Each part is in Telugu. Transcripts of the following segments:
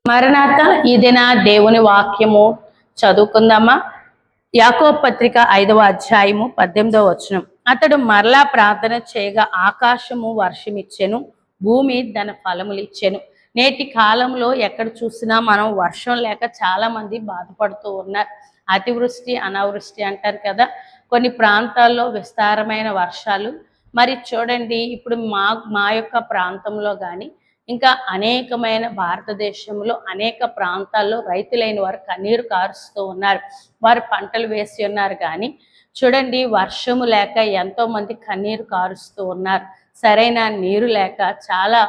మరణాత ఇదిన దేవుని వాక్యము చదువుకుందామా. యాకోబు పత్రిక 5వ అధ్యాయము 18వ వచనం. అతడు మరలా ప్రార్థన చేయగా ఆకాశము వర్షమిచ్చెను, భూమి తన ఫలములిచ్చెను. నేటి కాలంలో ఎక్కడ చూసినా మనం వర్షం లేక చాలా మంది బాధపడుతూ ఉన్నారు. అతివృష్టి అనావృష్టి అంటారు కదా. కొన్ని ప్రాంతాల్లో విస్తారమైన వర్షాలు. మరి చూడండి, ఇప్పుడు మా యొక్క ప్రాంతంలో కానీ ఇంకా అనేకమైన భారతదేశంలో అనేక ప్రాంతాల్లో రైతులైన వారు కన్నీరు కారుస్తూ ఉన్నారు. వారు పంటలు వేసి ఉన్నారు, కానీ చూడండి వర్షము లేక ఎంతో మంది కన్నీరు కారుస్తూ ఉన్నారు. సరైన నీరు లేక చాలా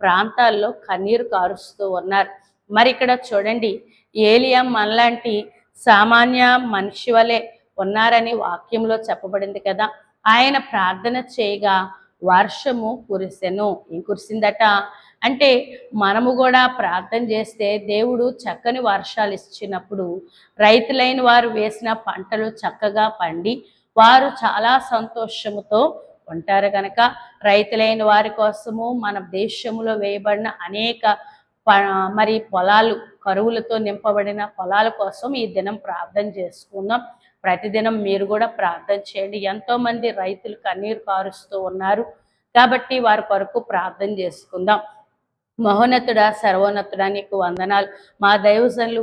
ప్రాంతాల్లో కన్నీరు కారుస్తూ ఉన్నారు. మరి ఇక్కడ చూడండి, ఏలియా మనలాంటి సామాన్య మనిషి వలె ఉన్నారని వాక్యంలో చెప్పబడింది కదా. ఆయన ప్రార్థన చేయగా వర్షము కురిసెను. ఏం కురిసిందట అంటే, మనము కూడా ప్రార్థన చేస్తే దేవుడు చక్కని వర్షాలు ఇచ్చినప్పుడు రైతులైన వారు వేసిన పంటలు చక్కగా పండి వారు చాలా సంతోషముతో ఉంటారు. కనుక రైతులైన వారి కోసము మన దేశంలో వేయబడిన అనేక మరి పొలాలు, కరువులతో నింపబడిన పొలాల కోసం ఈ దినం ప్రార్థన చేసుకుందాం. ప్రతిదినం మీరు కూడా ప్రార్థన చేయండి. ఎంతోమంది రైతులు కన్నీరు కారుస్తూ ఉన్నారు కాబట్టి వారి కొరకు ప్రార్థన చేసుకుందాం. మహోన్నతుడా, సర్వోన్నతుడా, నీకు వందనాలు. మా దైవజనులు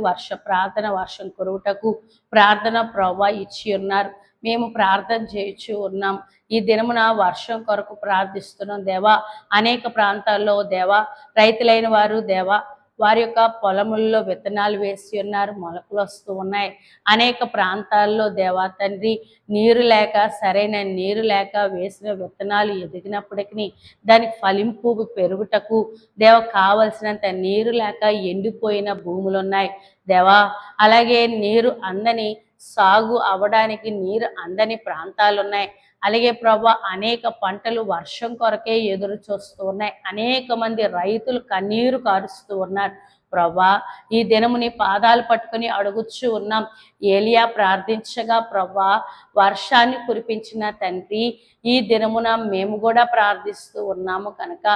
వర్షం కురువుటకు ప్రార్థన ప్రవ్వా ఇచ్చి ఉన్నారు. మేము ప్రార్థన చేయించు ఉన్నాం. ఈ దినమున వర్షం కొరకు ప్రార్థిస్తున్నాం దేవా. అనేక ప్రాంతాల్లో దేవా రైతులైన వారు దేవా వారి యొక్క పొలముల్లో విత్తనాలు వేసి ఉన్నారు, మొలకలు వస్తూ ఉన్నాయి. అనేక ప్రాంతాల్లో దేవా తండ్రి నీరు లేక, సరైన నీరు లేక వేసిన విత్తనాలు ఎదిగినప్పటికీ దాని ఫలింపు పెరుగుటకు దేవ కావలసినంత నీరు లేక ఎండిపోయిన భూములు ఉన్నాయి దేవా. అలాగే నీరు అందని, సాగు అవ్వడానికి నీరు అందని ప్రాంతాలు ఉన్నాయి. అలాగే ప్రభా అనేక పంటలు వర్షం కొరకే ఎదురు చూస్తూ ఉన్నాయి. అనేక మంది రైతులు కన్నీరు కారుస్తూ ఉన్నారు ప్రభా. ఈ దినముని పాదాలు పట్టుకుని అడుగుచ్చు ఉన్నాం. ఏలియా ప్రార్థించగా ప్రభా వర్షాన్ని కురిపించిన తండ్రి, ఈ దినమున మేము కూడా ప్రార్థిస్తూ ఉన్నాము కనుక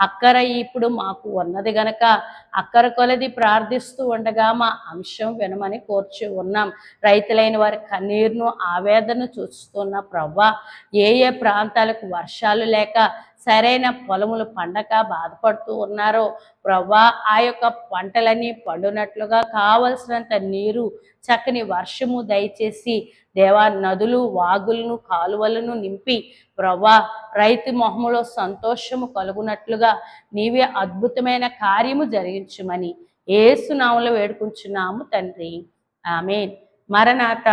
అక్కర ఇప్పుడు మాకు ఉన్నది గనక అక్కర కొలది ప్రార్థిస్తూ ఉండగా మా అంశం వినమని కోర్చు ఉన్నాం. రైతులైన వారి కన్నీరును, ఆవేదన చూస్తున్న ప్రభా, ఏ ఏ ప్రాంతాలకు వర్షాలు లేక సరైన పొలములు పండక బాధపడుతూ ఉన్నారో ప్రభా, ఆ యొక్క పంటలన్నీ పండునట్లుగా కావలసినంత నీరు, చక్కని వర్షము దయచేసి దేవా నదులు, వాగులను, కాలువలను నింపి ప్రభా రైతు మొహములో సంతోషము కలుగునట్లుగా నీవే అద్భుతమైన కార్యము జరిగించుమని యేసు నామములో వేడుకుంటున్నాము తండ్రి. ఆమేన్. మరణాత.